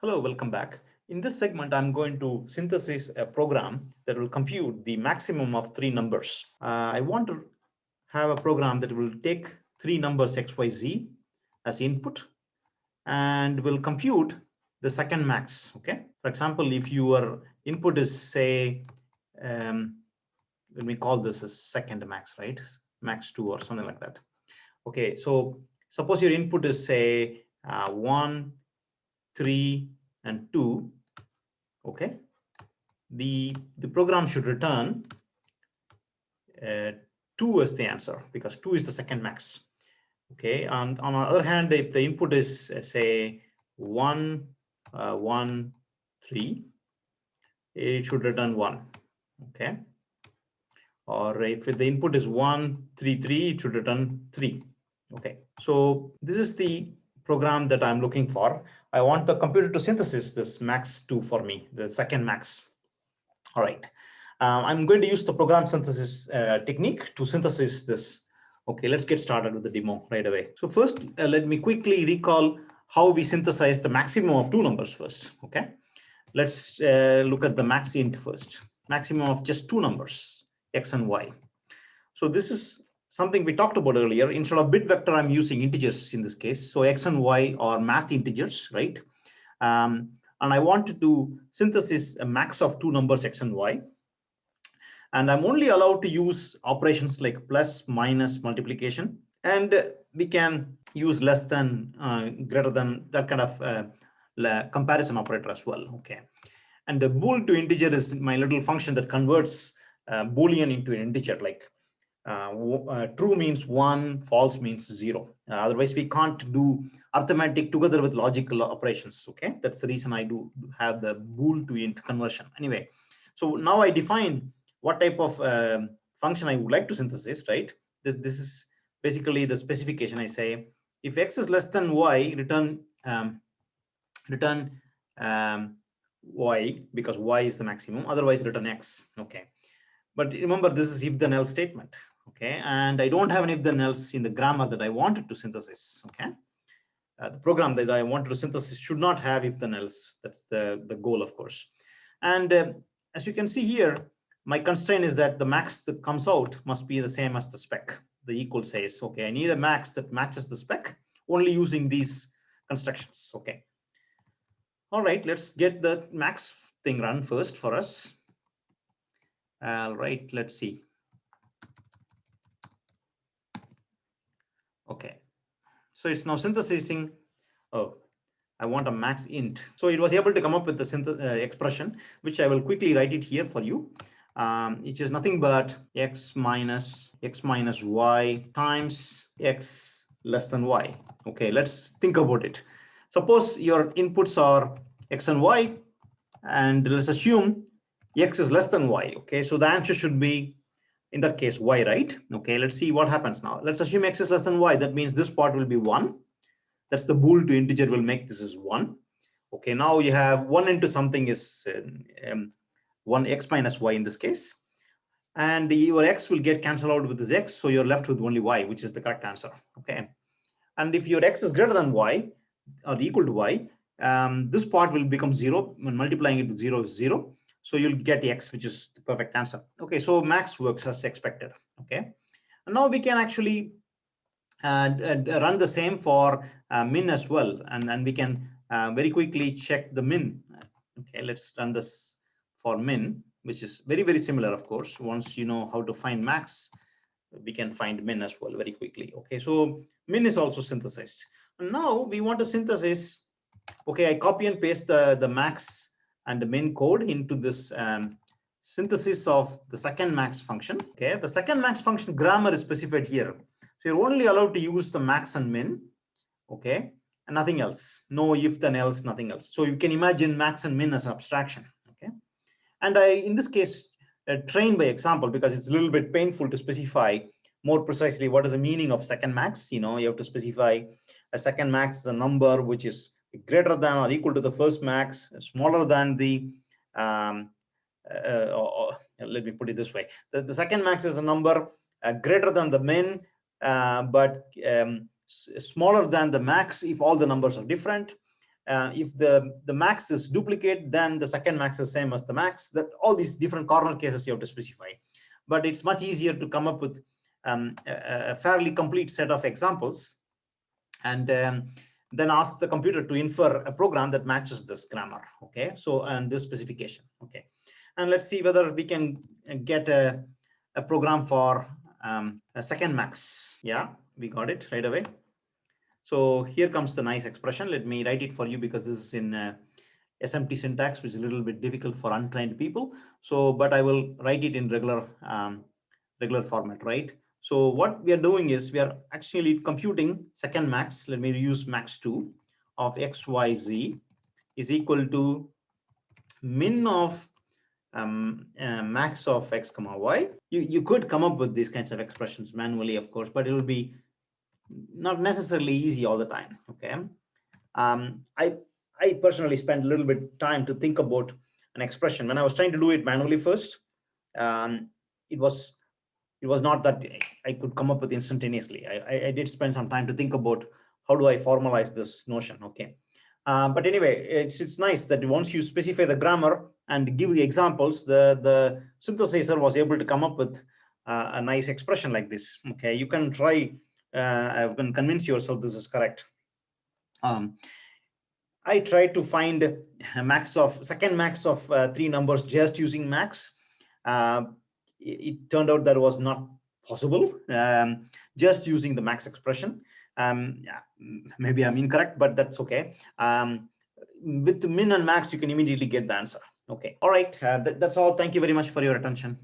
Hello, welcome back. In this segment, I'm going to synthesize a program that will compute the maximum of three numbers. I want to have a program that will take three numbers x, y, z as input and will compute the second max. Okay. For example, if your input is say, let me call this as second max, right? Max 2 or something like that. Okay. So suppose your input is say 1, 3, and 2. Okay, the program should return 2 as the answer because 2 is the second max. Okay, and on the other hand, if the input is say 1 1 3, it should return 1. Okay, or if the input is 1 3 3, it should return 3. Okay, so this is the program that I'm looking for. I want the computer to synthesize this max 2 for me, the second max. All right, I'm going to use the program synthesis technique to synthesize this. Okay, let's get started with the demo right away. So first, let me quickly recall how we synthesize the maximum of two numbers first. Okay, let's look at the max int first. Maximum of just two numbers, x and y. So this is something we talked about earlier. Instead of bit vector, I'm using integers in this case. So x and y are math integers, right? And I wanted to synthesize a max of two numbers x and y. And I'm only allowed to use operations like plus, minus, multiplication. And we can use less than, greater than, that kind of comparison operator as well. Okay. And the bool to integer is my little function that converts Boolean into an integer, like true means 1, false means 0. Otherwise, we can't do arithmetic together with logical operations. Okay, that's the reason I do have the bool to int conversion. Anyway, so now I define what type of function I would like to synthesize, right? This is basically the specification. I say if x is less than y, return y, because y is the maximum. Otherwise, return x. Okay, but remember, this is if then else statement. Okay, and I don't have an if then else in the grammar that I wanted to synthesize. Okay, the program that I wanted to synthesize should not have if then else. That's the goal, of course. And as you can see here, my constraint is that the max that comes out must be the same as the spec. The equal says, okay, I need a max that matches the spec only using these constructions. Okay, all right, let's get the max thing run first for us. All right, let's see. Okay, so it's now synthesizing. Oh, I want a max int. So it was able to come up with the expression, which I will quickly write it here for you. It is nothing but x minus y times x less than y. Okay, let's think about it. Suppose your inputs are x and y, and let's assume x is less than y. Okay, so the answer should be, in that case, y, right? Okay, let's see what happens now. Let's assume x is less than y. That means this part will be 1. That's the bool to integer will make this is 1. Okay, now you have 1 into something is 1 x minus y in this case. And your x will get cancelled out with this x. So you're left with only y, which is the correct answer. Okay. And if your x is greater than y or equal to y, this part will become 0. When multiplying it with 0 is 0. So you'll get x, which is the perfect answer. Okay, so max works as expected. Okay, and now we can actually run the same for min as well, and we can very quickly check the min. Okay, let's run this for min, which is very, very similar, of course. Once you know how to find max, we can find min as well very quickly. Okay, so min is also synthesized. And now we want to synthesize. Okay, I copy and paste the max and the min code into this synthesis of the second max function. Okay, the second max function grammar is specified here. So you're only allowed to use the max and min. Okay, and nothing else. No if then else, nothing else. So you can imagine max and min as abstraction. Okay, and I, in this case, train by example because it's a little bit painful to specify more precisely what is the meaning of second max. You know, you have to specify a second max is a number which is greater than or equal to the first max, smaller than the let me put it this way. The second max is a number greater than the min, but smaller than the max if all the numbers are different. if the max is duplicate, then the second max is same as the max. That all these different corner cases you have to specify. But it's much easier to come up with a fairly complete set of examples, and then ask the computer to infer a program that matches this grammar. Okay, so and this specification. Okay, and let's see whether we can get a program for a second max. Yeah, we got it right away. So here comes the nice expression. Let me write it for you because this is in SMT syntax, which is a little bit difficult for untrained people. So, but I will write it in regular format, right? So what we are doing is we are actually computing second max. Let me use max2 of XYZ is equal to min of max of X comma Y. You could come up with these kinds of expressions manually, of course, but it will be not necessarily easy all the time. Okay. I personally spent a little bit time to think about an expression. When I was trying to do it manually first, it was not that I could come up with instantaneously. I did spend some time to think about how do I formalize this notion. Okay. But anyway, it's nice that once you specify the grammar and give the examples, the synthesizer was able to come up with a nice expression like this. Okay, you can try. You can convince yourself this is correct. I tried to find a second max of 3 numbers just using max. It turned out that was not possible just using the max expression. Yeah, maybe I'm incorrect, but that's okay. With min and max, you can immediately get the answer. Okay. All right. That's all. Thank you very much for your attention.